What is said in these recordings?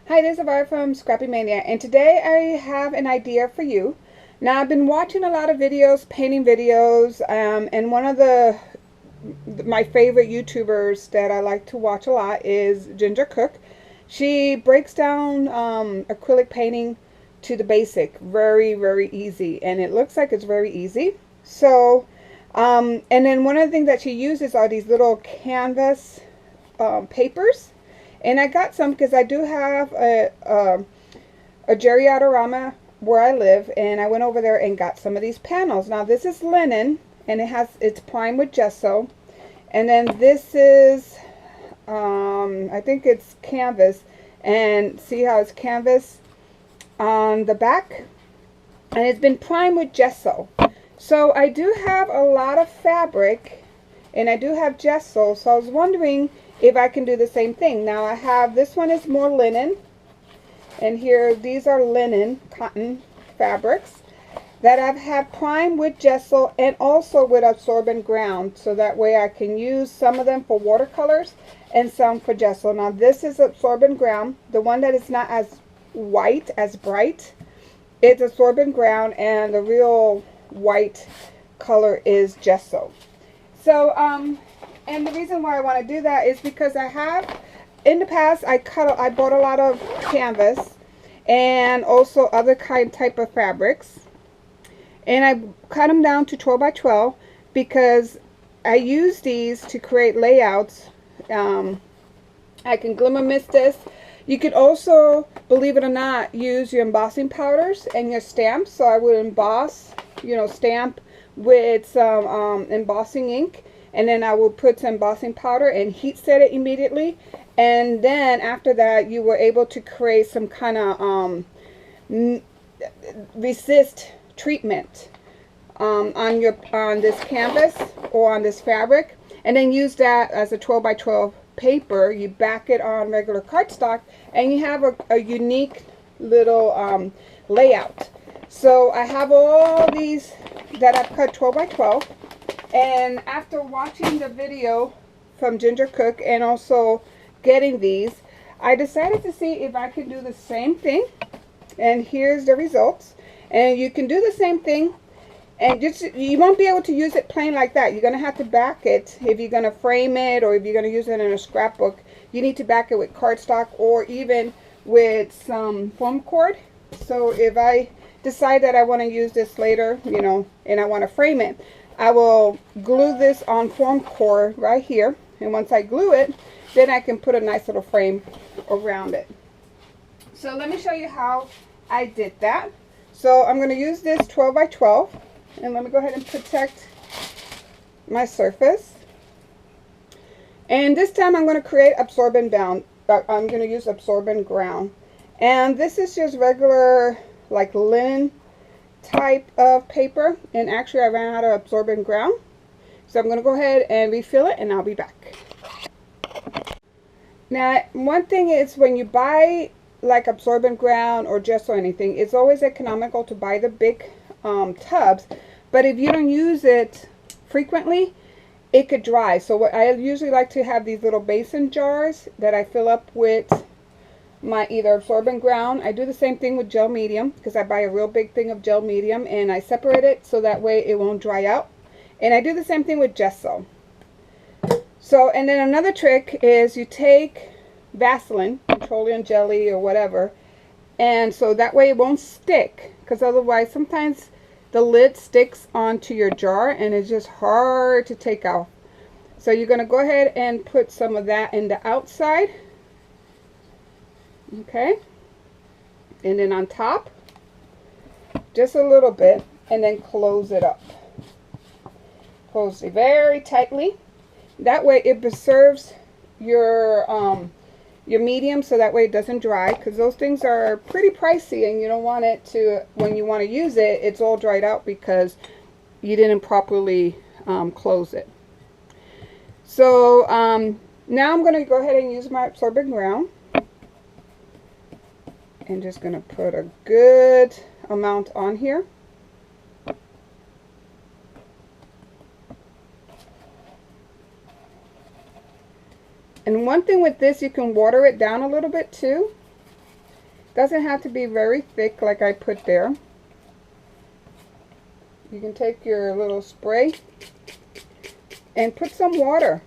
Hi, this is Avar from Scrappy Mania, and today I have an idea for you. Now, I've been watching a lot of videos, painting videos, and one of my favorite YouTubers that I like to watch a lot is Ginger Cook. She breaks down acrylic painting to the basic, very, very easy, and it looks like it's very easy. So, and then one of the things that she uses are these little canvas papers. And I got some because I do have a Geriatorama where I live, and I went over there and got some of these panels. Now this is linen, and it's primed with gesso, and then this is I think it's canvas, and see how it's canvas on the back, and it's been primed with gesso. So I do have a lot of fabric, and I do have gesso, so I was wondering if I can do the same thing. Now I have, this one is more linen, and here these are linen cotton fabrics that I've had primed with gesso and also with absorbent ground, so that way I can use some of them for watercolors and some for gesso. Now this is absorbent ground. The one that is not as white, as bright, it's absorbent ground, and the real white color is gesso. So and the reason why I want to do that is because I have, in the past, I bought a lot of canvas and also other type of fabrics, and I cut them down to 12 by 12 because I use these to create layouts. I can glimmer mist this. You could also, believe it or not, use your embossing powders and your stamps. So I would emboss, stamp with some embossing ink, and then I will put some embossing powder and heat set it immediately. And then after that, you were able to create some kind of resist treatment on this canvas or on this fabric, and then use that as a 12 by 12 paper. You back it on regular cardstock, and you have a unique little layout. So I have all these that I've cut 12 by 12. And after watching the video from Ginger Cook and also getting these, I decided to see if I could do the same thing. And here's the results. And you can do the same thing, and you won't be able to use it plain like that. You're going to have to back it if you're going to frame it, or if you're going to use it in a scrapbook. You need to back it with cardstock or even with some foam cord. So if I decide that I want to use this later, and I want to frame it, I will glue this on foam core right here, and once I glue it, then I can put a nice little frame around it. So let me show you how I did that. So I'm going to use this 12 by 12, and let me go ahead and protect my surface. And this time I'm going to create absorbent bound. I'm going to use absorbent ground, and this is just regular like linen type of paper, and actually I ran out of absorbent ground, so I'm going to go ahead and refill it, and I'll be back. Now, one thing is, when you buy like absorbent ground or gesso or anything, it's always economical to buy the big tubs, but if you don't use it frequently, it could dry. So what I usually like to have, these little basin jars that I fill up with my either absorbent ground. I do the same thing with gel medium, because I buy a real big thing of gel medium and I separate it so that way it won't dry out. And I do the same thing with gesso. So, and then another trick is you take Vaseline, petroleum jelly or whatever, and so that way it won't stick, because otherwise sometimes the lid sticks onto your jar and it's just hard to take off. So you're going to go ahead and put some of that in the outside. Okay, and then on top just a little bit, and then close it up. Close it very tightly. That way it preserves your medium, so that way it doesn't dry, because those things are pretty pricey, and you don't want it to, when you want to use it, it's all dried out because you didn't properly close it. So now I'm going to go ahead and use my absorbent ground. And just going to put a good amount on here. And one thing with this, you can water it down a little bit too. Doesn't have to be very thick like I put there. You can take your little spray and put some water.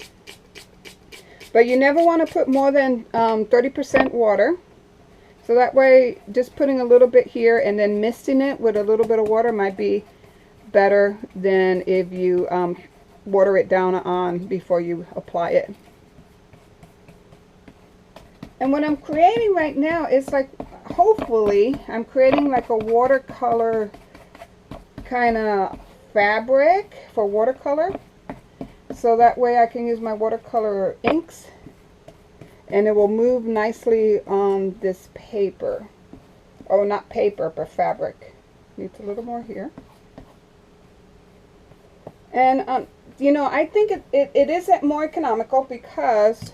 But you never want to put more than 30% water. So that way, just putting a little bit here and then misting it with a little bit of water might be better than if you water it down on before you apply it. And what I'm creating right now is like, hopefully, I'm creating like a watercolor kind of fabric for watercolor. So that way I can use my watercolor inks and it will move nicely on this paper. Oh, not paper, but fabric. Needs a little more here. And, you know, I think it is more economical because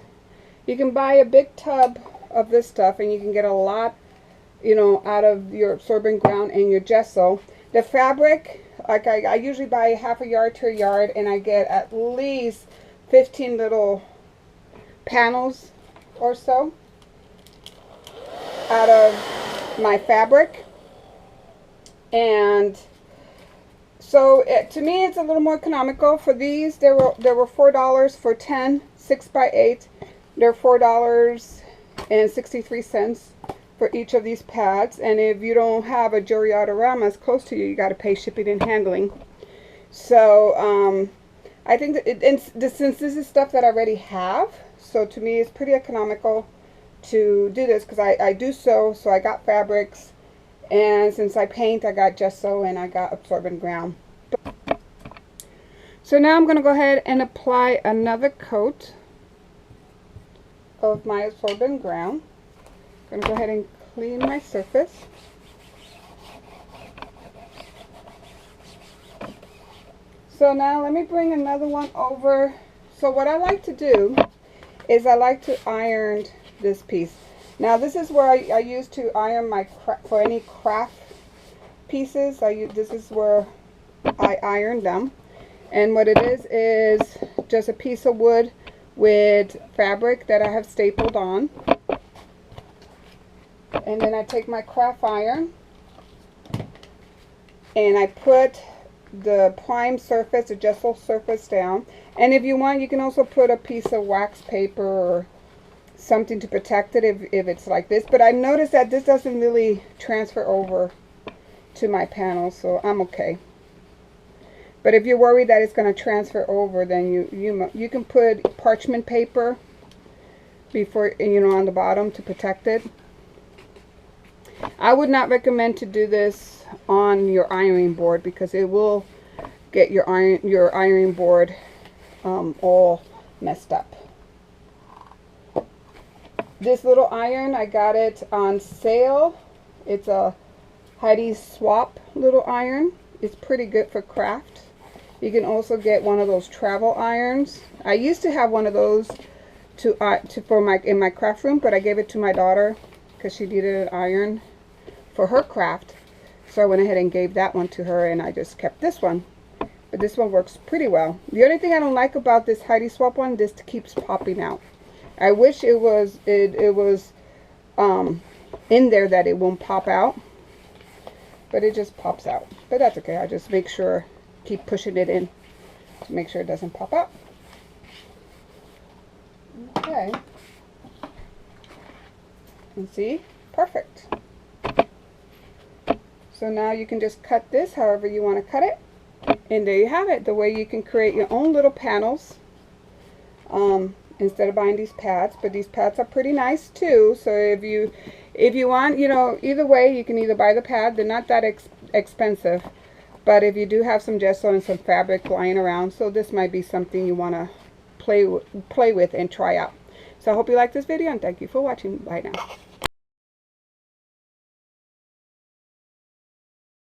you can buy a big tub of this stuff and you can get a lot, you know, out of your absorbent ground and your gesso. The fabric, like I usually buy half a yard to a yard, and I get at least 15 little panels or so out of my fabric. And so to me it's a little more economical. For these, there were $4 for 10 6x8. They're $4.63 for each of these pads. And if you don't have a Jewelry Artorama as close to you, you got to pay shipping and handling. So I think that since this is stuff that I already have, so to me it's pretty economical to do this, because I do sew, so I got fabrics, and since I paint, I got gesso and I got absorbent ground. So now I'm going to go ahead and apply another coat of my absorbent ground. I'm going to go ahead and clean my surface. So now let me bring another one over. So what I like to do is I like to iron this piece. Now this is where I use to iron my for any craft pieces. This is where I iron them. And what it is just a piece of wood with fabric that I have stapled on. And then I take my craft iron and I put the prime surface, the gesso surface down. And if you want, you can also put a piece of wax paper or something to protect it if it's like this. But I noticed that this doesn't really transfer over to my panel, so I'm okay. But if you're worried that it's going to transfer over, then you can put parchment paper before, you know, on the bottom to protect it. I would not recommend to do this on your ironing board because it will get your ironing board all messed up. This little iron, I got it on sale. It's a Heidi Swap little iron. It's pretty good for craft. You can also get one of those travel irons. I used to have one of those in my craft room, but I gave it to my daughter because she needed an iron for her craft. So I went ahead and gave that one to her, and I just kept this one. But this one works pretty well. The only thing I don't like about this Heidi Swap one, this keeps popping out. I wish it was in there that it won't pop out, but it just pops out. But that's okay. I just make sure, keep pushing it in to make sure it doesn't pop out. Okay. And see, perfect. So now you can just cut this however you want to cut it, and there you have it. The way you can create your own little panels instead of buying these pads. But these pads are pretty nice too. So if you want, you know, either way, you can either buy the pad. They're not that expensive, but if you do have some gesso and some fabric lying around, so this might be something you want to play with and try out. So I hope you like this video, and thank you for watching. Bye now.